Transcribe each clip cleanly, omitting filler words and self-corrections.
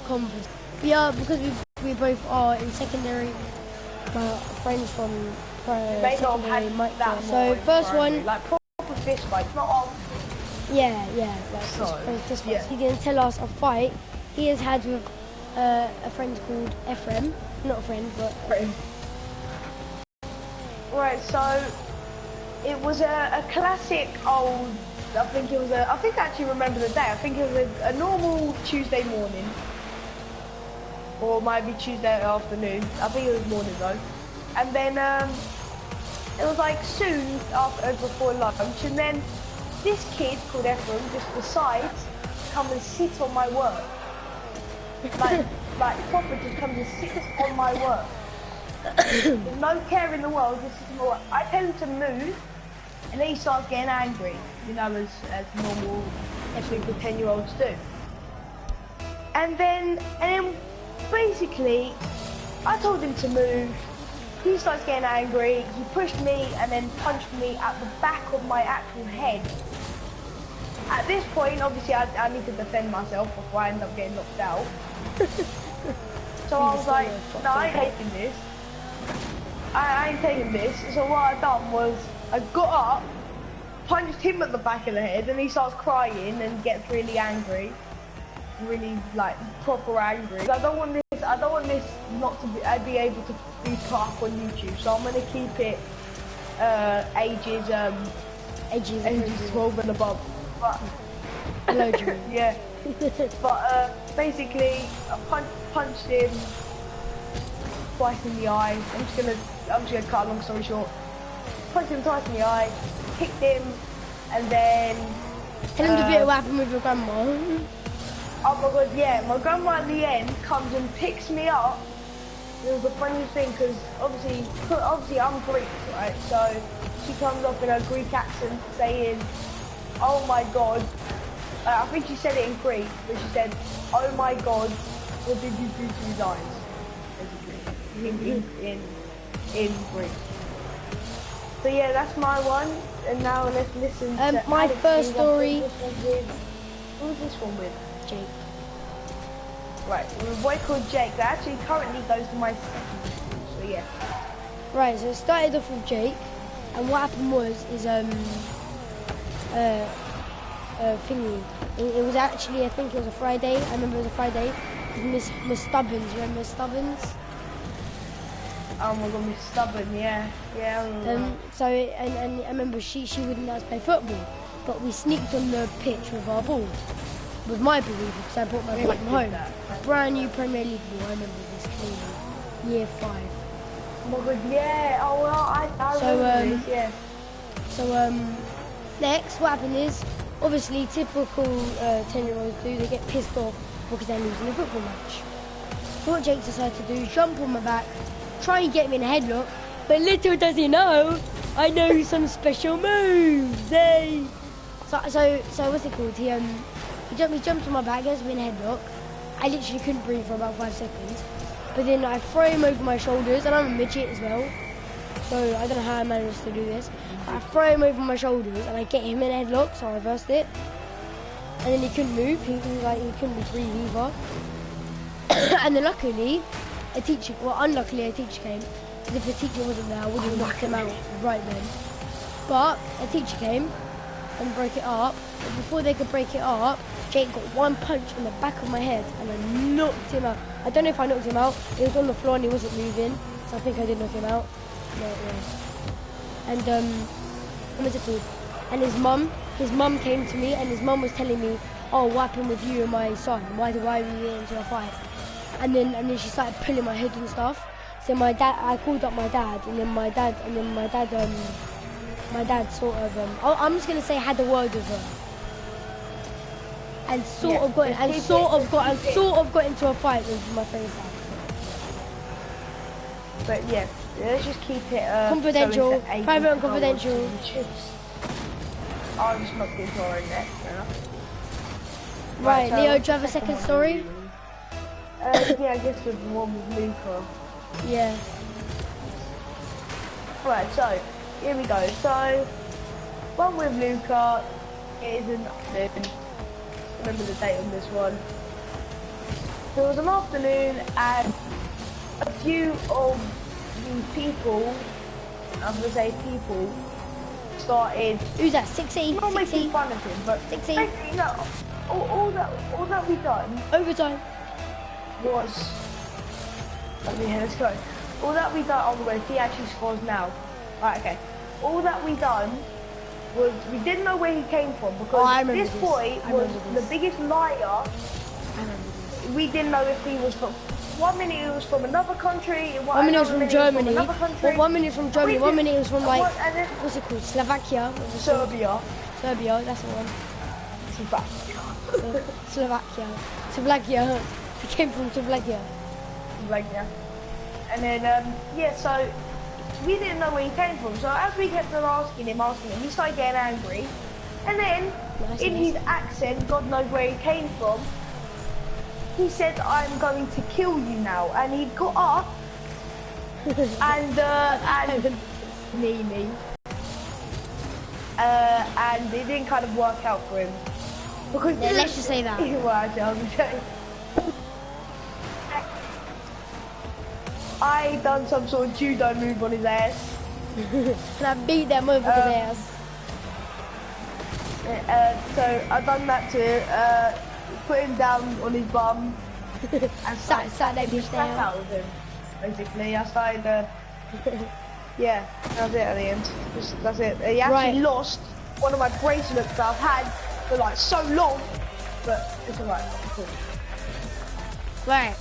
converse. Yeah, because we both are in secondary. My friends from secondary might go. So first one, like proper fist fights, not all. Yeah, like this one. He's gonna tell us a fight he has had with a friend called Ephraim. Not a friend, but friend. Right, so it was a classic old. I think I actually remember the day. I think it was a normal Tuesday morning, or maybe Tuesday afternoon. I think it was morning though. And then it was like soon after before lunch, and then this kid called Ephraim just decides to come and sit on my work. like proper just comes and sits on my work. With no care in the world, just sits on my work. I tell him to move, and then he starts getting angry, you know, as normal Ephraim 10-year-olds do. And then basically, I told him to move. He starts getting angry. He pushed me and then punched me at the back of my actual head. At this point, obviously, I need to defend myself before I end up getting knocked out. So I was like, no, I ain't taking this. I ain't taking this. So what I done was, I got up, punched him at the back of the head, and he starts crying and gets really angry. Really, like, proper angry. I don't want this not to be able to be put up on YouTube, so I'm gonna keep it ages 12 and above. But hello, Drew. Yeah. But basically, I punched him twice in the eye. I'm just gonna cut a long story short. Punched him twice in the eye, kicked him, and then tell him the bit what happened with your grandma. Oh my god, yeah, my grandma at the end comes and picks me up. It was the funniest thing because obviously I'm Greek, right? So she comes up in a Greek accent saying, "Oh my god," I think she said it in Greek, but she said, "Oh my god, what did you do to his eyes?" Basically, in Greek. So yeah, that's my one, and now let's listen to my first story. Who was this one with? Jake. Right, a boy called Jake that actually currently goes to my secondary school, so yeah. Right, so it started off with Jake, and what happened was, thingy. It was actually, I think it was a Friday. I remember it was a Friday. Miss Stubbins, remember Miss Stubbins? Oh my god, Miss Stubborn, yeah. Yeah, I remember. So, and I remember she wouldn't let us play football, but we sneaked on the pitch with our ball. With my ball, because I brought my ball from home. Brand new Premier League ball, I remember this clearly. Year 5. Oh my god, yeah. Oh well, I remember this, yeah. So, next, what happened is, obviously, typical 10-year-olds do, they get pissed off because they're losing a football match. So what Jake decided to do is jump on my back, try and get me in a headlock, but little does he know, I know some special moves, eh? So what's it called? He jumped on my back, gets me in a headlock. I literally couldn't breathe for about 5 seconds. But then I throw him over my shoulders, and I'm a midget as well. So I don't know how I managed to do this. I throw him over my shoulders, and I get him in a headlock, so I reversed it. And then he couldn't move, he couldn't breathe either. And then luckily, unluckily a teacher came. Because if the teacher wasn't there, I would have knocked him out right then. But a teacher came and broke it up. But before they could break it up, Jake got one punch on the back of my head and I knocked him out. I don't know if I knocked him out. He was on the floor and he wasn't moving, so I think I did knock him out. No, yeah. And what was it called? And his mum came to me and his mum was telling me, "Oh, what happened with you and my son? Why were you into a fight?" And then she started pulling my hood and stuff. So I called up my dad, and then my dad sort of, I'm just gonna say had a word with her, and sort of got into a fight with my friend's dad. But yeah, let's just keep it confidential, private and confidential. I'll just not be ignoring that. Right, so Leo, do you have a second story? Yeah, I guess with one with Luca. Yeah. Right, so here we go. So one with Luca isn't. Remember the date on this one? It was an afternoon, and a few of the people, I'm gonna say people, started. Who's that? 16? Not making fun of him, but 16. basically, no, all that we done Overtime. was. Okay, let's go. All that we done. Oh, wait, he actually scores now. Right, okay. All that we done was we didn't know where he came from because this boy was the biggest liar. I remember this. We didn't know if he was from. 1 minute he was from another country. 1 minute he was from Germany. From another country. 1 minute from Germany. 1 minute he was from like then, what's it called? Slovakia. Serbia. Serbia. That's the one. Slovakia. Slovakia. He came from Slovakia. Slovakia. And then yeah, so we didn't know where he came from. So as we kept on asking him, he started getting angry. And then his accent, God knows where he came from, he said, "I'm going to kill you now." And he got up and Nini. And it didn't kind of work out for him. Because let's just say that. Well, actually, I was saying, I done some sort of judo move on his ass. And I beat that move on his ass. So I done that to put him down on his bum and sat that bitch down. Out with him, basically. I started, yeah, that was it at the end. That's it. He actually lost one of my bracelets that I've had for like so long, but it's alright. Cool. Right,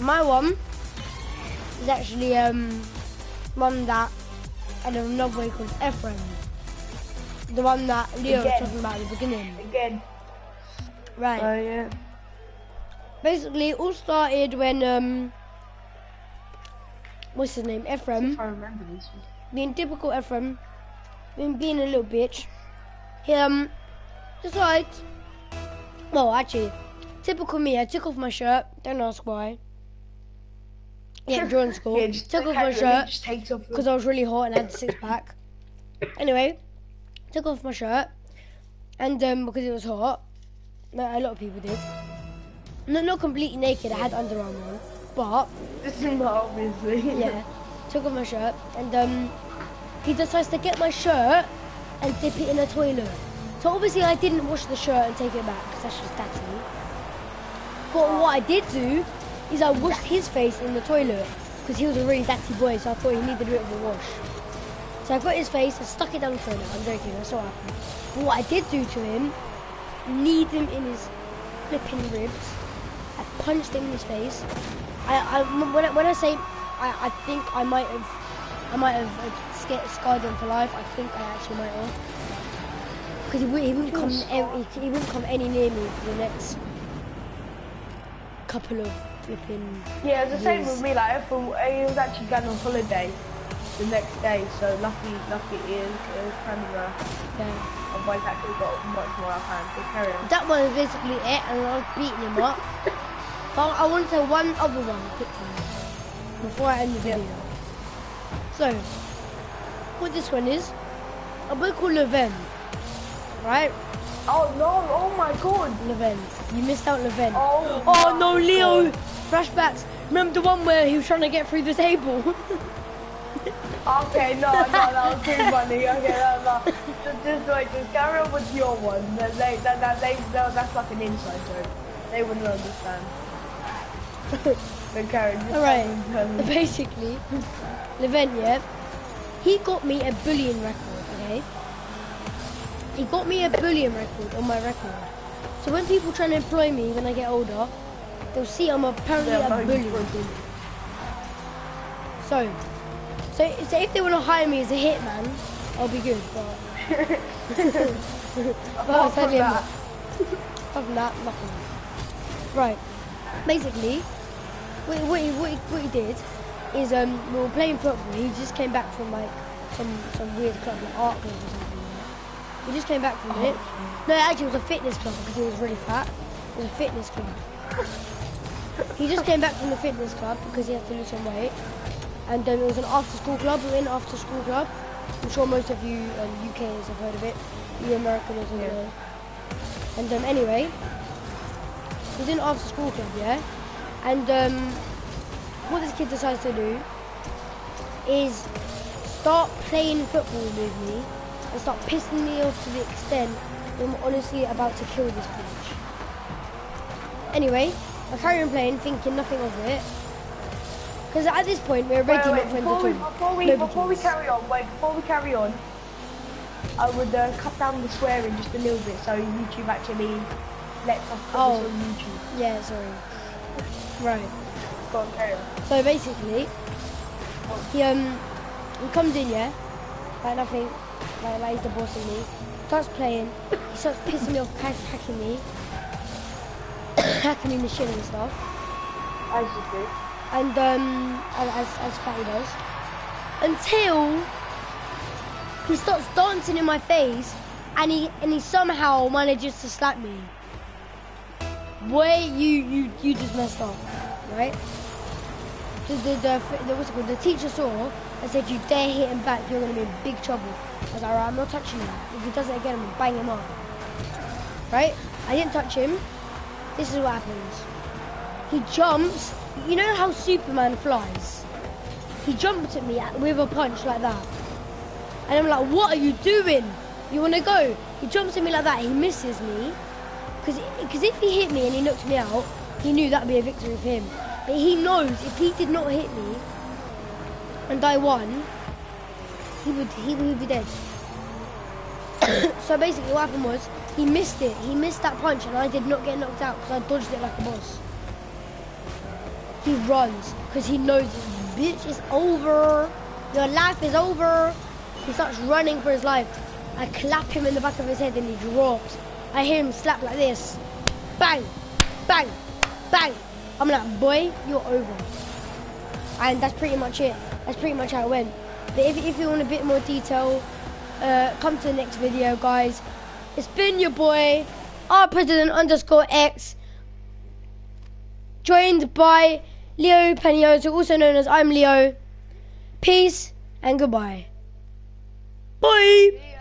my one is actually one that I had another way called Ephraim. The one that Leo was talking about at the beginning. Again. Right. Oh yeah. Basically, it all started when what's his name? Ephraim. I remember this one. Being typical Ephraim, being a little bitch. He decides. Well, actually, typical me. I took off my shirt. Don't ask why. Yeah, during school. Yeah, took off my shirt because because I was really hot and I had a six-pack. Anyway, took off my shirt, and because it was hot, a lot of people did. Not completely naked. I had underarm on, but obviously. Yeah, took off my shirt, and he decides to get my shirt and dip it in the toilet. So obviously I didn't wash the shirt and take it back because that's just dirty. But what I did do is I washed his face in the toilet because he was a really dirty boy, so I thought he needed a bit of a wash. So I got his face and stuck it down the toilet. I'm joking, that's what happened. But what I did do to him, kneed him in his flipping ribs. I punched him in his face. When I say I think I might have scarred him for life. I think I actually might have, because he wouldn't come any near me for the next couple of flipping. Yeah, it's the same years. with me. Like, he was actually going on holiday the next day, so lucky it was kind of otherwise that could have got much more out of hand. So carry on. That one is basically it, and I was beating him up. But I want to say one other one quickly before I end the video. So, what this one is, a boy called Leven, right? Oh no! Oh my God! Leven, you missed out Leven. Oh no, Leo! God. Flashbacks. Remember the one where he was trying to get through the table? Okay, no, that was too funny. Okay, no. Just carry on with your one. That's like an inside joke. They wouldn't understand. Alright, basically, Leven, yeah, he got me a bullying record, okay? He got me a bullying record on my record. So when people try to employ me when I get older, they'll see I'm apparently a bully. So if they want to hire me as a hitman, I'll be good, but apart from that, other than that, nothing. Right, basically, what he did is we were playing football. He just came back from like some weird club, like art club or something like that. He just came back from it. No, actually it was a fitness club because he was really fat. It was a fitness club. He just came back from the fitness club because he had to lose some weight. And it was an after-school club. We were in an after-school club. I'm sure most of you UKers have heard of it. You Americans as well. And anyway, he was in an after-school club, yeah? And what this kid decides to do is start playing football with me and start pissing me off to the extent that I'm honestly about to kill this bitch. Anyway, I carry on playing, thinking nothing of it. Because at this point, we're already not friends at all. Before we carry on, I would cut down the swearing just a little bit so YouTube actually lets us put this on YouTube. Yeah, sorry. Right. Go on, carry on. So basically, he comes in, yeah, like nothing, like he's the boss of me. Starts playing, he starts pissing me off, hacking me in the shit and stuff. As you do. And as Fatty does, until he starts dancing in my face, and he somehow manages to slap me. Boy, you just messed up, right? The teacher saw and said, "You dare hit him back, you're gonna be in big trouble." I was like, "Alright, I'm not touching him. If he does it again, I'm gonna bang him up." Right? I didn't touch him. This is what happens. He jumps. You know how Superman flies? He jumped at me with a punch like that. And I'm like, "What are you doing? You wanna go?" He jumps at me like that, he misses me. Because if he hit me and he knocked me out, he knew that'd be a victory for him. But he knows if he did not hit me and I won, he would be dead. So basically what happened was, he missed it. He missed that punch and I did not get knocked out because I dodged it like a boss. He runs because he knows, bitch, it's over. Your life is over. He starts running for his life. I clap him in the back of his head and he drops. I hear him slap like this. Bang, bang, bang. I'm like, "Boy, you're over." And that's pretty much it. That's pretty much how it went. But if you want a bit more detail, come to the next video, guys. It's been your boy, rpresident_x, joined by Leo Panayiotou, also known as I'm Leo. Peace and goodbye. Bye.